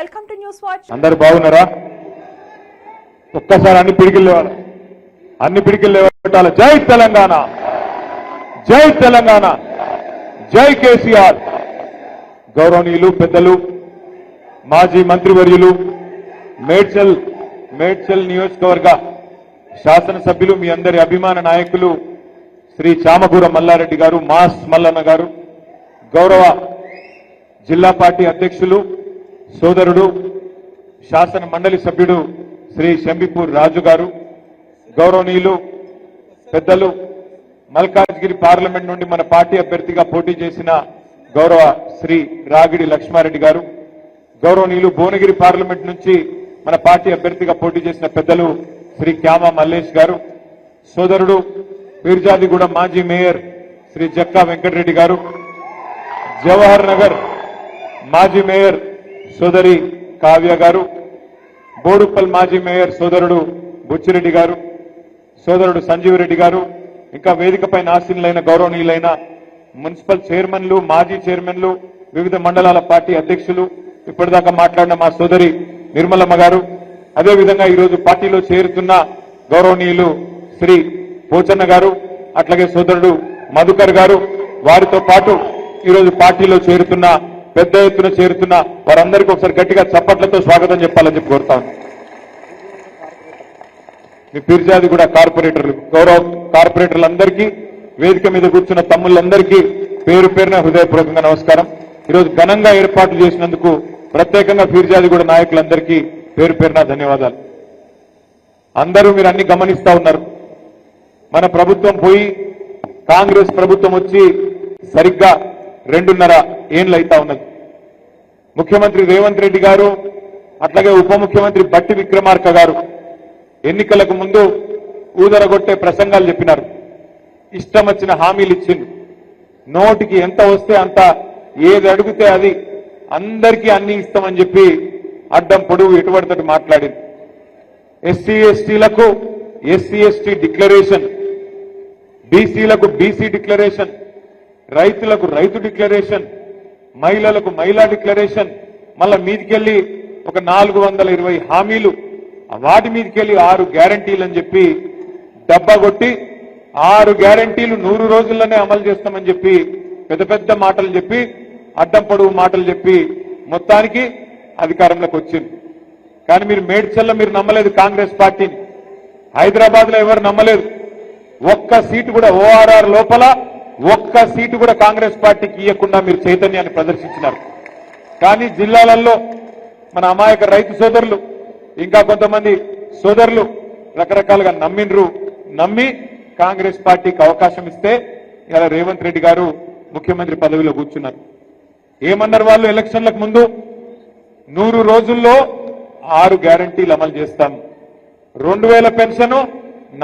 Welcome to news watch. అందరూ బాగున్నారా? ఒక్కసారి అన్ని పిడికిలు లేవాలి. జై తెలంగాణ, జై తెలంగాణ, జై కేసీఆర్. గౌరవనీయులు పెద్దలు, మాజీ మంత్రివర్యులు, మేడ్చల్ నియోజకవర్గ శాసనసభ్యులు, మీ అందరి అభిమాన నాయకులు శ్రీ చామకూర మల్లారెడ్డి గారు, మాస్ మల్లన్న గారు, గౌరవ జిల్లా పార్టీ అధ్యక్షులు సోదరుడు శాసన మండలి సభ్యుడు శ్రీ శంబిపూర్ రాజు గారు, గౌరవనీయులు పెద్దలు మల్కాజ్గిరి పార్లమెంట్ నుండి మన పార్టీ అభ్యర్థిగా పోటీ చేసిన గౌరవ శ్రీ రాగిడి లక్ష్మారెడ్డి గారు, గౌరవనీయులు భువనగిరి పార్లమెంట్ నుంచి మన పార్టీ అభ్యర్థిగా పోటీ చేసిన పెద్దలు శ్రీ క్యామా మల్లేష్ గారు, సోదరుడు పీర్జాదిగూడ మాజీ మేయర్ శ్రీ జక్కా వెంకటరెడ్డి గారు, జవహర్ నగర్ మాజీ మేయర్ సోదరి కావ్య గారు, బోడుప్పల్ మాజీ మేయర్ సోదరుడు బుచ్చిరెడ్డి గారు, సోదరుడు సంజీవ్ రెడ్డి గారు, ఇంకా వేదికపై ఆసీనులైన గౌరవనీయులైన మున్సిపల్ చైర్మన్లు, మాజీ చైర్మన్లు, వివిధ మండలాల పార్టీ అధ్యక్షులు, ఇప్పటిదాకా మాట్లాడిన మా సోదరి నిర్మలమ్మ గారు, అదేవిధంగా ఈరోజు పార్టీలో చేరుతున్న గౌరవనీయులు శ్రీ పోచన్న గారు, అట్లాగే సోదరుడు మధుకర్ గారు, వారితో పాటు ఈరోజు పార్టీలో చేరుతున్న పెద్ద ఎత్తున చేరుతున్న వారందరికీ ఒకసారి గట్టిగా చప్పట్లతో స్వాగతం చెప్పాలని చెప్పి కోరుతాను. మీ పీర్జాది కూడా కార్పొరేటర్లు, గౌరవ కార్పొరేటర్లందరికీ, వేదిక మీద కూర్చున్న తమ్ముళ్ళందరికీ పేరు పేరున హృదయపూర్వకంగా నమస్కారం. ఈరోజు ఘనంగా ఏర్పాట్లు చేసినందుకు ప్రత్యేకంగా పీర్జాది కూడా నాయకులందరికీ పేరు పేరున ధన్యవాదాలు. అందరూ మీరు అన్ని గమనిస్తా ఉన్నారు. మన ప్రభుత్వం పోయి కాంగ్రెస్ ప్రభుత్వం వచ్చి సరిగ్గా 2.5 ఏళ్ళు అయితా ఉన్నది. ముఖ్యమంత్రి రేవంత్ రెడ్డి గారు, అట్లాగే ఉప ముఖ్యమంత్రి బట్టి విక్రమార్క గారు ఎన్నికలకు ముందు ఊదరగొట్టే ప్రసంగాలు చెప్పినారు. ఇష్టం వచ్చిన హామీలు ఇచ్చింది. నోటికి ఎంత వస్తే అంత, ఏది అడిగితే అది, అందరికీ అన్ని ఇస్తామని చెప్పి అడ్డం పొడుగు ఎటుబడితోటి మాట్లాడింది. ఎస్సీ ఎస్టీలకు ఎస్సీ ఎస్టీ డిక్లరేషన్, బీసీలకు బీసీ డిక్లరేషన్, రైతులకు రైతు డిక్లరేషన్, మహిళలకు మహిళా డిక్లరేషన్, మళ్ళా మీదికెళ్లి ఒక 420 హామీలు, వాటి మీదకెళ్లి 6 గ్యారంటీలు అని చెప్పి డబ్బా కొట్టి 6 గ్యారంటీలు 100 రోజుల్లోనే అమలు చేస్తామని చెప్పి పెద్ద పెద్ద మాటలు చెప్పి, అడ్డం పొడుగు మాటలు చెప్పి మొత్తానికి అధికారంలోకి వచ్చింది. కానీ మీరు మేడ్చల్లో మీరు నమ్మలేదు కాంగ్రెస్ పార్టీని, హైదరాబాద్ లో ఎవరు నమ్మలేదు. ఒక్క సీటు కూడా ఓఆర్ఆర్ లోపల ఒక్క సీటు కూడా కాంగ్రెస్ పార్టీకి ఇవ్వకుండా మీరు చైతన్యాన్ని ప్రదర్శించినారు. కానీ జిల్లాలలో మన అమాయక రైతు సోదరులు, ఇంకా కొంతమంది సోదరులు రకరకాలుగా నమ్మి కాంగ్రెస్ పార్టీకి అవకాశం ఇస్తే ఇలా రేవంత్ రెడ్డి గారు ముఖ్యమంత్రి పదవిలో కూర్చున్నారు. ఏమన్నారు వాళ్ళు ఎలక్షన్లకు ముందు? 100 రోజుల్లో 6 గ్యారంటీలు అమలు చేస్తాం, 2000 పెన్షన్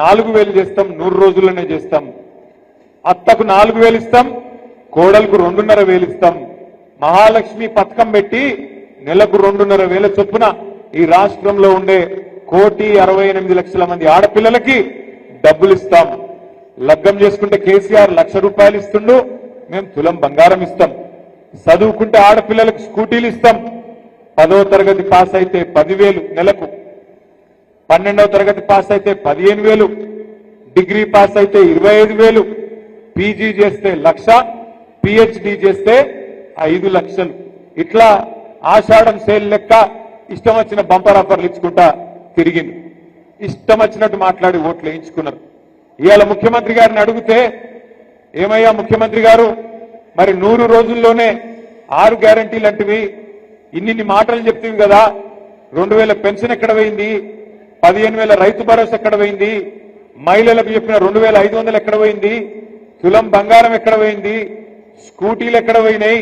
4000 చేస్తాం, 100 రోజుల్లోనే చేస్తాం, అత్తకు 4000 ఇస్తాం, కోడలకు 2.5 ఇస్తాం, మహాలక్ష్మి పథకం పెట్టి నెలకు 2.5 చొప్పున ఈ రాష్ట్రంలో ఉండే 1,68,00,000 మంది ఆడపిల్లలకి డబ్బులు ఇస్తాం. లగ్గం చేసుకుంటే కేసీఆర్ ₹1,00,000 ఇస్తుండు, మేము తులం బంగారం ఇస్తాం. చదువుకుంటే ఆడపిల్లలకు స్కూటీలు ఇస్తాం. 10వ తరగతి పాస్ అయితే 10,000 నెలకు, 12వ తరగతి పాస్ అయితే 15,000, డిగ్రీ పాస్ అయితే 25,000, పీజీ చేస్తే 1,00,000, పిహెచ్డి చేస్తే 5 లక్షలు. ఇట్లా ఆషాఢం సేల్ లెక్క ఇష్టం వచ్చిన బంపర్ ఆఫర్లు ఇచ్చుకుంటా తిరిగింది. ఇష్టం వచ్చినట్టు మాట్లాడి ఓట్లు వేయించుకున్నారు. ఇవాళ ముఖ్యమంత్రి గారిని అడిగితే, ఏమయ్యా ముఖ్యమంత్రి గారు, మరి 100 రోజుల్లోనే 6 గ్యారంటీలు అంటివి, ఇన్ని మాటలు చెప్తేవి కదా, 2,000 పెన్షన్ ఎక్కడ పోయింది, 15,000 రైతు భరోసా ఎక్కడ పోయింది, మహిళలకు చెప్పిన 2,500 ఎక్కడ పోయింది, తులం బంగారం ఎక్కడ పోయింది, స్కూటీలు ఎక్కడ పోయినాయి,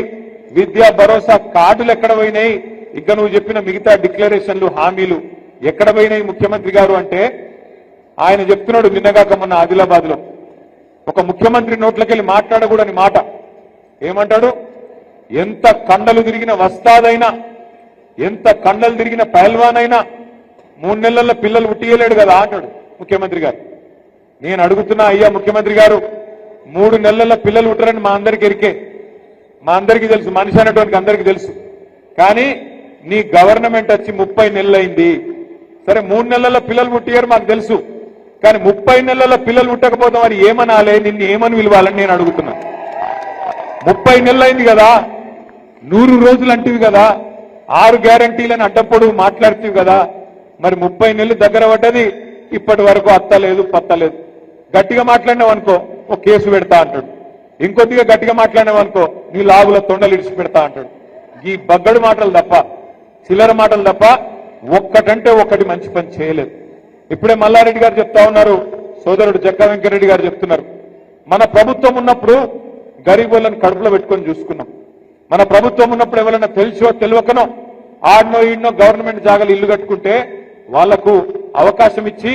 విద్యా భరోసా కార్డులు ఎక్కడ పోయినాయి, ఇంకా నువ్వు చెప్పిన మిగతా డిక్లరేషన్లు హామీలు ఎక్కడ పోయినాయి ముఖ్యమంత్రి గారు అంటే, ఆయన చెప్తున్నాడు నిన్నగాక మొన్న ఆదిలాబాద్ లో ఒక ముఖ్యమంత్రి నోట్లకెళ్ళి మాట్లాడకూడని మాట. ఏమంటాడు? ఎంత కండలు తిరిగిన వస్తాదైనా, ఎంత కండలు తిరిగిన పహల్వాన్ అయినా 3 నెలల్లో పిల్లలు పుట్టియలేడు కదా అంటాడు ముఖ్యమంత్రి గారు. నేను అడుగుతున్నా, అయ్యా ముఖ్యమంత్రి గారు, 3 నెలల్లో పిల్లలు పుట్టరని మా అందరికీ ఎరికే, మా అందరికీ తెలుసు, మనిషి అనేటువంటి అందరికీ తెలుసు. కానీ నీ గవర్నమెంట్ వచ్చి 30 నెలలైంది. సరే 3 నెలల పిల్లలు పుట్టారు మాకు తెలుసు, కానీ 30 నెలల పిల్లలు పుట్టకపోతే మరి ఏమనాలే, నిన్ను ఏమని పిలవాలని నేను అడుగుతున్నా. 30 నెలలైంది కదా, 100 రోజులు అంటివి కదా, 6 గ్యారంటీలను అడ్డపొడు మాట్లాడుతీవి కదా, మరి 30 నెలలు దగ్గర పడ్డది, ఇప్పటి వరకు అత్తలేదు పత్తలేదు. గట్టిగా మాట్లాడినావు అనుకో ఒక కేసు పెడతా అంటాడు, ఇంకొద్దిగా గట్టిగా మాట్లాడినావు అనుకో నీ లాగుల తొండలు ఇడిచి పెడతా అంటాడు. ఈ బగ్గడు మాటలు తప్ప, చిల్లర మాటలు తప్ప ఒక్కటంటే ఒక్కటి మంచి పని చేయలేదు. ఇప్పుడే మల్లారెడ్డి గారు చెప్తా ఉన్నారు, సోదరుడు జక్కా వెంకరెడ్డి గారు చెప్తున్నారు, మన ప్రభుత్వం ఉన్నప్పుడు గరీబులను కడుపులో పెట్టుకొని చూసుకున్నాం. మన ప్రభుత్వం ఉన్నప్పుడు ఎవరైనా తెలిసో తెలియకనో ఆడనో ఈడనో గవర్నమెంట్ జాగాలు ఇల్లు కట్టుకుంటే వాళ్లకు అవకాశం ఇచ్చి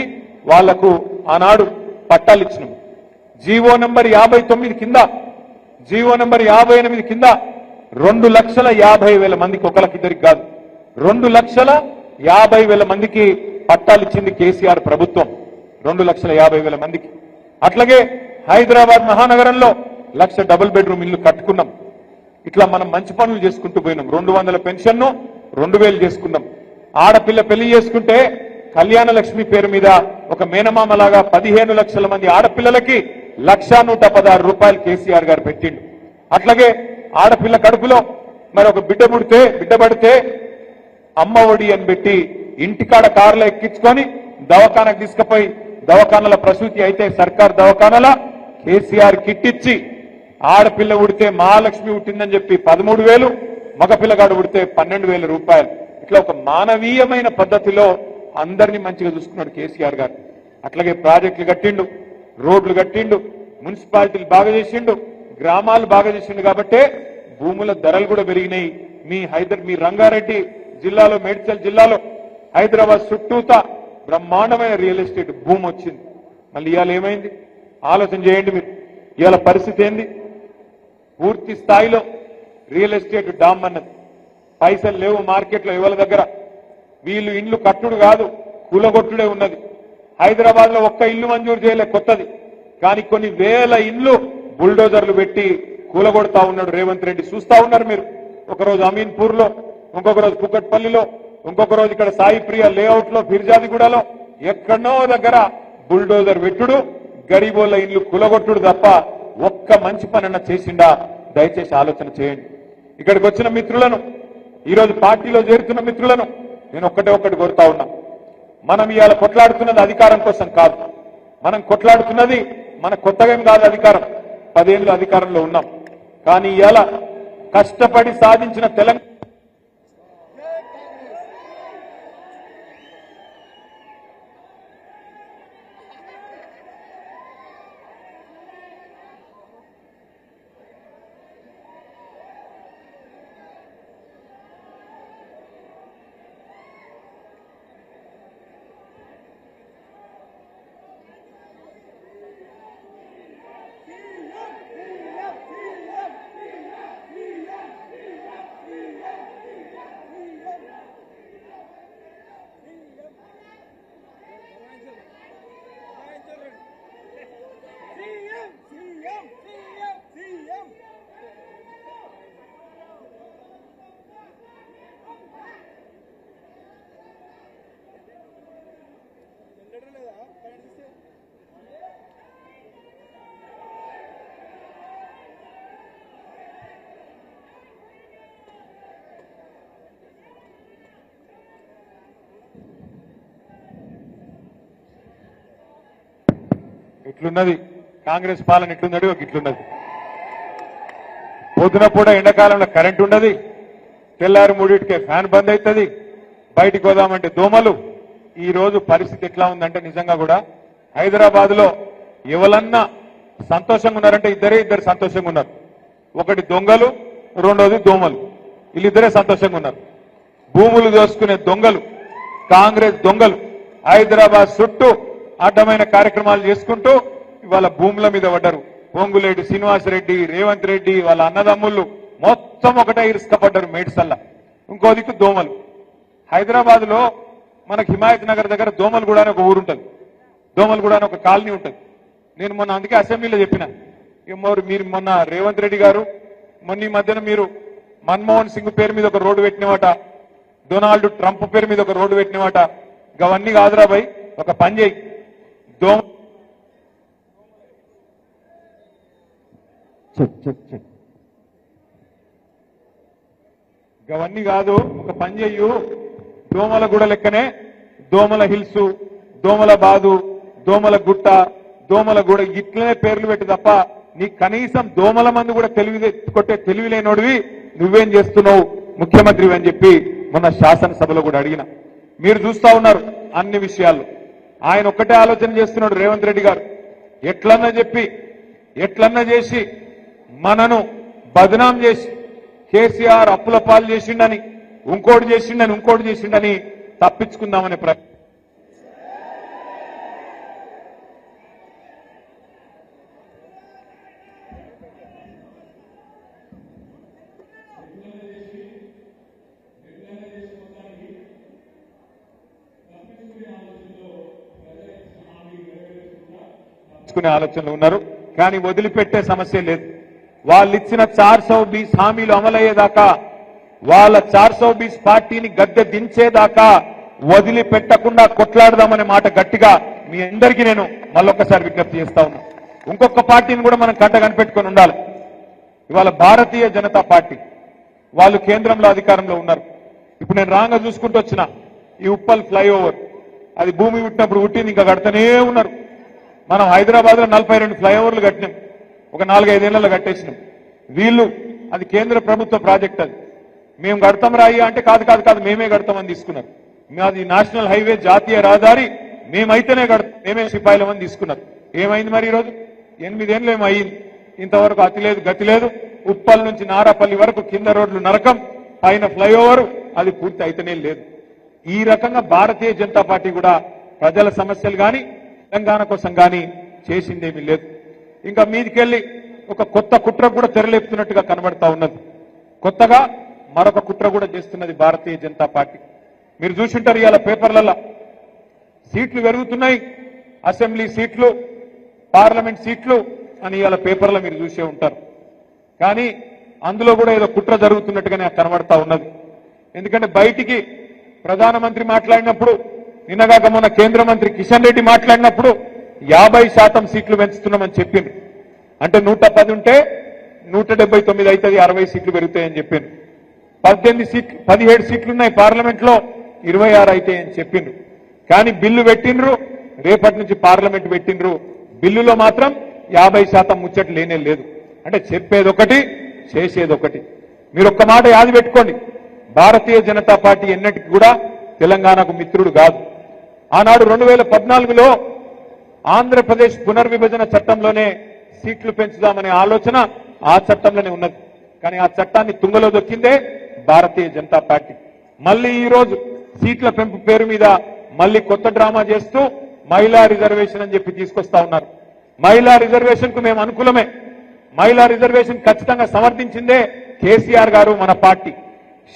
వాళ్లకు ఆనాడు పట్టాలు ఇచ్చినాం. జీవో నంబర్ 59 కింద, జీవో నంబర్ 58 కింద 2,50,000 మందికి, ఒకరికిద్దరికి కాదు 2,50,000 మందికి పట్టాలు ఇచ్చింది కేసీఆర్ ప్రభుత్వం. 2,50,000 మందికి. అట్లాగే హైదరాబాద్ మహానగరంలో 1,00,000 డబుల్ బెడ్రూమ్ ఇల్లు కట్టుకున్నాం. ఇట్లా మనం మంచి పనులు చేసుకుంటూ పోయినాం. 200 పెన్షన్ను 2,000 చేసుకున్నాం. ఆడపిల్ల పెళ్లి చేసుకుంటే కళ్యాణ లక్ష్మి పేరు మీద ఒక మేనమామలాగా 15 లక్షల మంది ఆడపిల్లలకి 1,116 రూపాయలు కేసీఆర్ గారు పెట్టిండు. అట్లాగే ఆడపిల్ల కడుపులో మరి ఒక బిడ్డ పడితే అమ్మ ఒడి అని పెట్టి ఇంటికాడ కారులో ఎక్కించుకొని దవాఖానకు తీసుకుపోయి దవాఖానల ప్రసూతి అయితే సర్కార్ దవాఖానల కేసీఆర్ కిట్ ఇచ్చి ఆడపిల్ల ఉడితే మహాలక్ష్మి ఉట్టిందని చెప్పి 13,000, మగపిల్లగాడు ఉడితే 12,000 రూపాయలు. ఇట్లా ఒక మానవీయమైన పద్ధతిలో అందరినీ మంచిగా చూసుకున్నాడు కేసీఆర్ గారు. అట్లాగే ప్రాజెక్టులు కట్టిండు, రోడ్లు కట్టిండు, మున్సిపాలిటీలు బాగా చేసిండు, గ్రామాలు బాగా చేసిండు. కాబట్టే భూముల ధరలు కూడా పెరిగినాయి. మీ రంగారెడ్డి జిల్లాలో, మేడ్చల్ జిల్లాలో, హైదరాబాద్ చుట్టూతా బ్రహ్మాండమైన రియల్ ఎస్టేట్ భూమి వచ్చింది. మళ్ళీ ఇవాళ ఏమైంది ఆలోచన చేయండి మీరు. ఇవాళ పరిస్థితి ఏంది? పూర్తి స్థాయిలో రియల్ ఎస్టేట్ డామ్ అన్నది. పైసలు లేవు మార్కెట్లో ఎవరి దగ్గర. వీళ్ళు ఇండ్లు కట్టుడు కాదు, కూలగొట్టుడే ఉన్నది. హైదరాబాద్ లో ఒక్క ఇల్లు మంజూరు చేయలే కొత్తది, కానీ కొన్ని వేల ఇండ్లు బుల్డోజర్లు పెట్టి కూలగొడతా ఉన్నాడు రేవంత్ రెడ్డి. చూస్తా ఉన్నారు మీరు. ఒకరోజు అమీన్పూర్ లో, ఇంకొక రోజు కుకట్పల్లిలో, ఇంకొక రోజు ఇక్కడ సాయి ప్రియ లేఅవుట్ లో, ఫిర్జాదిగూడలో, ఎక్కడో దగ్గర బుల్డోజర్ పెట్టుడు, గరీబోళ్ళ ఇండ్లు కూలగొట్టుడు తప్ప ఒక్క మంచి పనన్నా చేసిండా? దయచేసి ఆలోచన చేయండి. ఇక్కడికి వచ్చిన మిత్రులను, ఈరోజు పార్టీలో చేరుతున్న మిత్రులను నేను ఒక్కటి కోరుతా ఉన్నా. మనం ఇవాళ కొట్లాడుతున్నది అధికారం కోసం కాదు. మనం కొట్లాడుతున్నది మన కొత్తగా ఏం కాదు అధికారం. 10 ఏళ్ళు అధికారంలో ఉన్నాం. కానీ ఇవాళ కష్టపడి సాధించిన తెలంగాణ ఇట్లున్నది. కాంగ్రెస్ పాలన ఇట్లున్నది, ఒక ఇట్లున్నది. పొద్దున పూట ఎండాకాలంలో కరెంట్ ఉండదు, తెల్లారి 3టికే ఫ్యాన్ బంద్ అవుతుంది, బయటికి పోదామంటే దోమలు. ఈ రోజు పరిస్థితి ఎట్లా ఉందంటే నిజంగా కూడా హైదరాబాద్ లో ఎవరన్నా సంతోషంగా ఉన్నారంటే ఇద్దరు సంతోషంగా ఉన్నారు. ఒకటి దొంగలు, రెండోది దోమలు. వీళ్ళిద్దరే సంతోషంగా ఉన్నారు. భూములు దోసుకునే దొంగలు, కాంగ్రెస్ దొంగలు హైదరాబాద్ చుట్టూ అడ్డమైన కార్యక్రమాలు చేసుకుంటూ ఇవాళ భూముల మీద పడ్డారు. పొంగులేటి శ్రీనివాసరెడ్డి, రేవంత్ రెడ్డి, వాళ్ళ అన్నదమ్ముళ్ళు మొత్తం ఒకటే ఇరుసుకపడ్డారు మేడ్సల్లా. ఇంకో దిక్కు దోమలు. హైదరాబాద్ లో మనకు హిమాయత్ నగర్ దగ్గర దోమలగూడ అని ఒక ఊరుంటది, దోమలగూడ అని ఒక కాలనీ ఉంటుంది. నేను మొన్న అందుకే అసెంబ్లీలో చెప్పిన, మీరు మొన్న రేవంత్ రెడ్డి గారు మొన్న ఈ మధ్యన మీరు మన్మోహన్ సింగ్ పేరు మీద ఒక రోడ్డు పెట్టినవాట, డొనాల్డ్ ట్రంప్ పేరు మీద ఒక రోడ్డు పెట్టినమాట. అవన్నీ కాదురా భయ్, ఒక పని చేయి. అవన్నీ కాదు, ఒక పని చెయ్యు. దోమల గుడ లెక్కనే దోమల హిల్స్, దోమల బాదు, దోమల గుట్ట, దోమల గుడ ఇట్లనే పేర్లు పెట్టి తప్ప నీ కనీసం దోమల మందు కూడా కొట్టే తెలివి లేనోడివి నువ్వేం చేస్తున్నావు ముఖ్యమంత్రి అని చెప్పి మొన్న శాసనసభలో కూడా అడిగిన. మీరు చూస్తా ఉన్నారు అన్ని విషయాల్లో. ఆయన ఒక్కటే ఆలోచన చేస్తున్నాడు రేవంత్ రెడ్డి గారు, ఎట్లన్నా చేసి మనను బదనాం చేసి కేసీఆర్ అప్పుల పాలు చేసిండని, ఇంకోటి చేసిండని తప్పించుకుందామనే ప్రయత్నం. ఆలోచనలు ఉన్నారు, కానీ వదిలిపెట్టే సమస్య లేదు. వాళ్ళు ఇచ్చిన 420 హామీలు అమలయ్యేదాకా, వాళ్ళ 420 పార్టీని గద్దె దించేదాకా వదిలిపెట్టకుండా కొట్లాడదామనే మాట గట్టిగా మీ అందరికీ నేను మళ్ళొక్కసారి విజ్ఞప్తి చేస్తా ఉన్నా. ఇంకొక పార్టీని కూడా మనం కంట కనిపెట్టుకొని ఉండాలి. ఇవాళ భారతీయ జనతా పార్టీ వాళ్ళు కేంద్రంలో అధికారంలో ఉన్నారు. ఇప్పుడు నేను రాంగా చూసుకుంటూ వచ్చిన ఈ ఉప్పల్ ఫ్లైఓవర్, అది భూమి పుట్టినప్పుడు పుట్టింది, ఇంకా కడుతూనే ఉన్నారు. మనం హైదరాబాద్ లో 42 ఫ్లైఓవర్లు కట్టినాం, ఒక 4-5 ఏళ్లలో కట్టేసినాం. వీళ్ళు అది కేంద్ర ప్రభుత్వ ప్రాజెక్ట్, అది మేము కడతాం రాయ్యా అంటే కాదు మేమే కడతామని తీసుకున్నారు. అది నేషనల్ హైవే, జాతీయ రహదారి, మేమైతేనే కడతాం, మేమే సిపాయిలమని తీసుకున్నారు. ఏమైంది మరి ఈరోజు? 8 ఏళ్ళు ఏమో అయ్యింది, ఇంతవరకు అతి లేదు గతి లేదు. ఉప్పల్ నుంచి నారాపల్లి వరకు కింద రోడ్లు నరకం, పైన ఫ్లైఓవర్, అది పూర్తి అయితేనే లేదు. ఈ రకంగా భారతీయ జనతా పార్టీ కూడా ప్రజల సమస్యలు కానీ తెలంగాణ కోసం కానీ చేసిందేమీ లేదు. ఇంకా మీదికెళ్ళి ఒక కొత్త కుట్ర కూడా తెరలేపుతున్నట్టుగా కనబడతా ఉన్నది. కొత్తగా మరొక కుట్ర కూడా చేస్తున్నది భారతీయ జనతా పార్టీ. మీరు చూసింటారు ఇవాళ పేపర్లలో సీట్లు పెరుగుతున్నాయి, అసెంబ్లీ సీట్లు, పార్లమెంట్ సీట్లు అని ఇవాళ పేపర్లో మీరు చూసే ఉంటారు. కానీ అందులో కూడా ఏదో కుట్ర జరుగుతున్నట్టుగానే కనబడతా ఉన్నది. ఎందుకంటే బయటికి ప్రధానమంత్రి మాట్లాడినప్పుడు, నిన్నగాక మొన్న కేంద్ర మంత్రి కిషన్ రెడ్డి మాట్లాడినప్పుడు 50% సీట్లు పెంచుతున్నామని చెప్పింది. అంటే 110 ఉంటే 179 అవుతుంది, 60 సీట్లు పెరుగుతాయని చెప్పింది. 17 సీట్లున్నాయి పార్లమెంట్ లో, 26 అవుతాయని చెప్పిండ్రు. కానీ బిల్లు పెట్టిండ్రు, రేపటి నుంచి పార్లమెంట్ పెట్టిండ్రు. బిల్లులో మాత్రం 50% ముచ్చట లేనే లేదు. అంటే చెప్పేదొకటి చేసేదొకటి. మీరు ఒక్క మాట యాది పెట్టుకోండి, భారతీయ జనతా పార్టీ ఎన్నటికి కూడా తెలంగాణకు మిత్రుడు కాదు. ఆనాడు 2014లో ఆంధ్రప్రదేశ్ పునర్విభజన చట్టంలోనే సీట్లు పెంచుదామనే ఆలోచన ఆ చట్టంలోనే ఉన్నది. కానీ ఆ చట్టాన్ని తుంగలో దొక్కిందే భారతీయ జనతా పార్టీ. మళ్ళీ ఈ రోజు సీట్ల పెంపు పేరు మీద మళ్ళీ కొత్త డ్రామా చేస్తూ మహిళా రిజర్వేషన్ అని చెప్పి తీసుకొస్తా ఉన్నారు. మహిళా రిజర్వేషన్ కు మేము అనుకూలమే. మహిళా రిజర్వేషన్ ఖచ్చితంగా సమర్థించిందే కేసీఆర్ గారు, మన పార్టీ.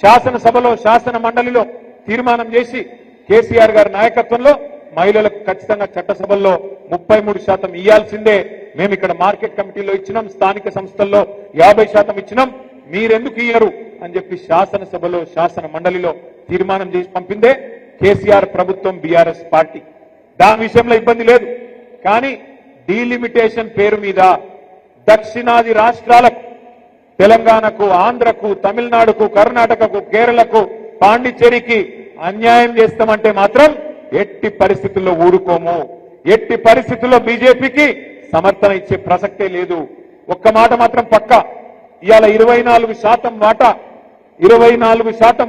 శాసనసభలో, శాసన మండలిలో తీర్మానం చేసి కేసీఆర్ గారి నాయకత్వంలో మహిళలకు ఖచ్చితంగా చట్టసభల్లో 33% ఇయ్యాల్సిందే. మేము ఇక్కడ మార్కెట్ కమిటీలో ఇచ్చినాం, స్థానిక సంస్థల్లో 50% ఇచ్చినాం, మీరెందుకు ఇయ్యరు అని చెప్పి శాసనసభలో, శాసన మండలిలో తీర్మానం చేసి పంపిందే కేసీఆర్ ప్రభుత్వం, బీఆర్ఎస్ పార్టీ. దాని విషయంలో ఇబ్బంది లేదు. కానీ డీలిమిటేషన్ పేరు మీద దక్షిణాది రాష్ట్రాలకు, తెలంగాణకు, ఆంధ్రకు, తమిళనాడుకు, కర్ణాటకకు, కేరళకు, పాండిచ్చేరికి అన్యాయం చేస్తామంటే మాత్రం ఎట్టి పరిస్థితుల్లో ఊరుకోము. ఎట్టి పరిస్థితుల్లో బీజేపీకి సమర్థన ఇచ్చే ప్రసక్తే లేదు. ఒక్క మాట మాత్రం పక్కా, ఇవాళ 24%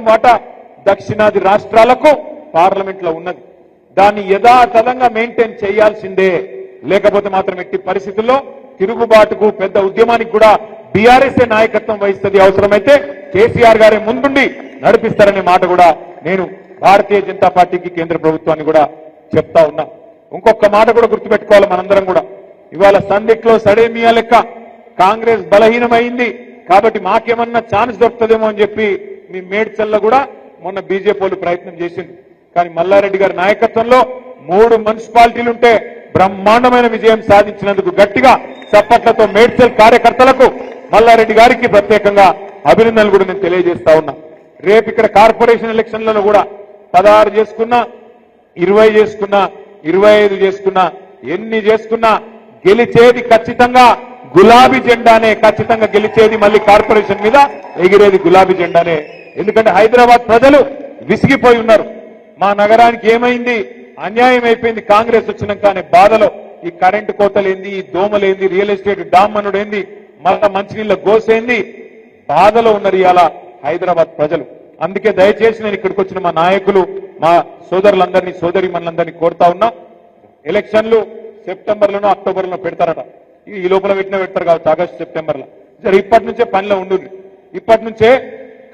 వాటా దక్షిణాది రాష్ట్రాలకు పార్లమెంట్ లో ఉన్నది. దాన్ని యథాతథంగా మెయింటైన్ చేయాల్సిందే. లేకపోతే మాత్రం ఎట్టి పరిస్థితుల్లో తిరుగుబాటుకు, పెద్ద ఉద్యమానికి కూడా బీఆర్ఎస్ఏ నాయకత్వం వహిస్తుంది. అవసరమైతే కేసీఆర్ గారే ముందుండి నడిపిస్తారనే మాట కూడా నేను భారతీయ జనతా పార్టీకి, కేంద్ర ప్రభుత్వాన్ని కూడా చెప్తా ఉన్నా. ఇంకొక మాట కూడా గుర్తుపెట్టుకోవాలి మనందరం కూడా. ఇవాళ సందిట్లో సడేమియా లెక్క కాంగ్రెస్ బలహీనమైంది కాబట్టి మాకేమన్నా ఛాన్స్ దొరుకుతుందేమో అని చెప్పి మీ మేడ్చల్లో కూడా మొన్న బీజేపీ వాళ్ళు ప్రయత్నం చేసింది. కానీ మల్లారెడ్డి గారి నాయకత్వంలో 3 మున్సిపాలిటీలుంటే బ్రహ్మాండమైన విజయం సాధించినందుకు గట్టిగా చప్పట్లతో మేడ్చల్ కార్యకర్తలకు, మల్లారెడ్డి గారికి ప్రత్యేకంగా అభినందనలు కూడా నేను తెలియజేస్తా ఉన్నా. రేపు ఇక్కడ కార్పొరేషన్ ఎలక్షన్లలో కూడా 16 చేసుకున్నా 20 చేసుకున్నా 25 చేసుకున్నా ఎన్ని చేసుకున్నా గెలిచేది ఖచ్చితంగా గులాబీ జెండానే. ఖచ్చితంగా గెలిచేది మళ్ళీ కార్పొరేషన్ మీద ఎగిరేది గులాబీ జెండానే. ఎందుకంటే హైదరాబాద్ ప్రజలు విసిగిపోయి ఉన్నారు. మా నగరానికి ఏమైంది, అన్యాయం అయిపోయింది కాంగ్రెస్ వచ్చినాక అనే బాధలో ఈ కరెంటు కోతలేంది, ఈ దోమలేంది, రియల్ ఎస్టేట్ డామ్మనుడేంది, మళ్ళా మంచినీళ్ళ గోసేంది, బాధలో ఉన్నారు ఇవాళ హైదరాబాద్ ప్రజలు. అందుకే దయచేసి నేను ఇక్కడికి వచ్చిన మా నాయకులు, మా సోదరులందరినీ, సోదరిమణులందరినీ కోరుతా ఉన్నా, ఎలక్షన్లు సెప్టెంబర్లోనో అక్టోబర్లో పెడతారట. ఈ లోపల పెడతారు కావచ్చు, ఆగస్టు సెప్టెంబర్లో. సరే, ఇప్పటి నుంచే పనిలో ఉండుంది. ఇప్పటి నుంచే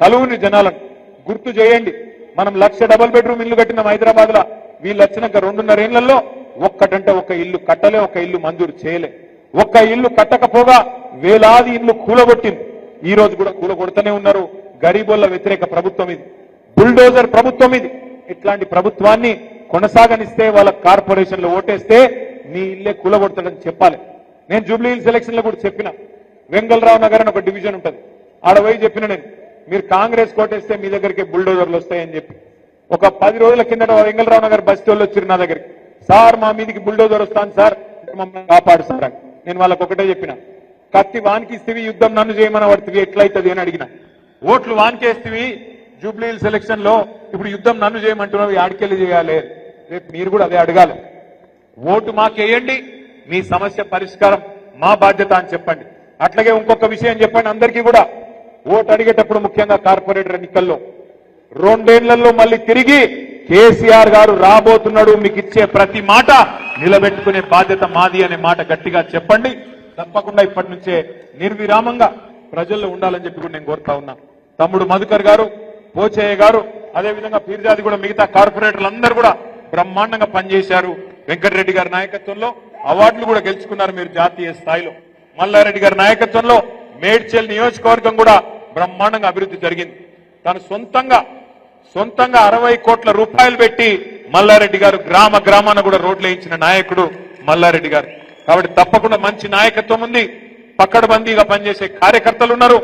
కలువుని జనాలను గుర్తు చేయండి. మనం 1,00,000 డబుల్ బెడ్రూమ్ ఇల్లు కట్టినాం హైదరాబాద్ లో. వీళ్ళు వచ్చినాక 2.5 ఏళ్లలో ఒక్కటంటే ఒక ఇల్లు కట్టలే, ఒక ఇల్లు మంజూరు చేయలే. ఒక్క ఇల్లు కట్టకపోగా వేలాది ఇల్లు కూలగొట్టింది. ఈ రోజు కూడా కూలగొడుతూనే ఉన్నారు. గరీబోళ్ల వ్యతిరేక ప్రభుత్వం ఇది, బుల్డోజర్ ప్రభుత్వం ఇది. ఇట్లాంటి ప్రభుత్వాన్ని కొనసాగనిస్తే, వాళ్ళ కార్పొరేషన్లో ఓటేస్తే మీ ఇల్లే కూలగొడతాడని చెప్పాలి. నేను జూబ్లీ హిల్స్ ఎలక్షన్ లో కూడా చెప్పిన, వెంగళరావు నగర్ అని ఒక డివిజన్ ఉంటుంది, ఆడ పోయి చెప్పిన నేను, మీరు కాంగ్రెస్ కోటేస్తే మీ దగ్గరికి బుల్డోజర్లు వస్తాయని చెప్పి. ఒక 10 రోజుల కిందట వెంగళరావు నగర్ బస్తీ వాళ్ళు వచ్చారు నా దగ్గరికి, సార్ మా మీదికి బుల్డోజర్ వస్తాను సార్, మమ్మల్ని కాపాడు సార్ అని. నేను వాళ్ళకి ఒకటే చెప్పిన, కత్తి వానికి ఇస్తేవి, యుద్ధం నన్ను చేయమని పడుతుంది, ఎట్లయితుంది అని అడిగిన. ఓట్లు వానికేస్తేవి జూబ్లీ హిల్స్ ఎలక్షన్ లో, ఇప్పుడు యుద్ధం నన్ను చేయమంటున్నావు, ఆడికెళ్ళి చేయాలి. రేపు మీరు కూడా అదే అడగాలి. ఓటు మాకేయండి, మీ సమస్య పరిష్కారం మా బాధ్యత అని చెప్పండి. అట్లాగే ఇంకొక విషయం చెప్పండి అందరికీ కూడా, ఓటు అడిగేటప్పుడు ముఖ్యంగా కార్పొరేటర్ ఎన్నికల్లో 2 ఏళ్లలో మళ్ళీ తిరిగి కేసీఆర్ గారు రాబోతున్నాడు, మీకు ఇచ్చే ప్రతి మాట నిలబెట్టుకునే బాధ్యత మాది అనే మాట గట్టిగా చెప్పండి. తప్పకుండా ఇప్పటి నుంచే నిర్విరామంగా ప్రజల్లో ఉండాలని చెప్పి కూడా నేను కోరుతా ఉన్నా. తమ్ముడు మధుకర్ గారు, పోచయ్య గారు, అదేవిధంగా పీర్జాది కూడా మిగతా కార్పొరేటర్లు అందరూ కూడా బ్రహ్మాండంగా పనిచేశారు. వెంకటరెడ్డి గారి నాయకత్వంలో అవార్డులు కూడా గెలుచుకున్నారు మీరు జాతీయ స్థాయిలో. మల్లారెడ్డి గారి నాయకత్వంలో మేడ్చల్ నియోజకవర్గం కూడా బ్రహ్మాండంగా అభివృద్ధి జరిగింది. తను సొంతంగా 60 కోట్ల రూపాయలు పెట్టి మల్లారెడ్డి గారు గ్రామాన కూడా రోడ్లు వేయించిన నాయకుడు మల్లారెడ్డి గారు. కాబట్టి తప్పకుండా మంచి నాయకత్వం ఉంది, పక్కడబందీగా పనిచేసే కార్యకర్తలు ఉన్నారు.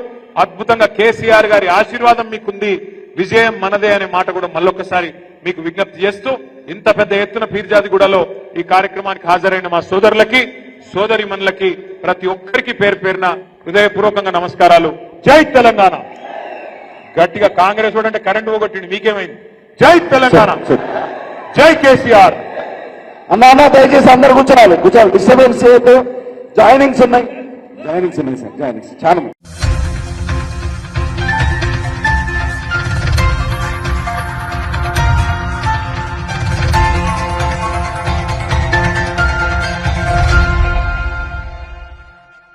అద్భుతంగా కేసీఆర్ గారి ఆశీర్వాదం మీకుంది, విజయం మనదే అనే మాట కూడా మళ్ళొక్కసారి మీకు విజ్ఞప్తి చేస్తూ, ఇంత పెద్ద ఎత్తున పీర్జాదిగూడలో ఈ కార్యక్రమానికి హాజరైన మా సోదరులకి, సోదరిమణులకి ప్రతి ఒక్కరికి పేరు పేరున హృదయపూర్వకంగా నమస్కారాలు. జై తెలంగాణ. గట్టిగా కాంగ్రెస్ అంటే కరెంటు పోగొట్టింది, మీకేమైంది? జై తెలంగాణ, జై కేసీఆర్. అన్నా దయచేసి అందరు కూర్చోవాలి, డిస్టర్బెన్స్ చేయొద్దు. జాయినింగ్స్ ఉన్నాయి సార్, జాయినింగ్స్ చాలా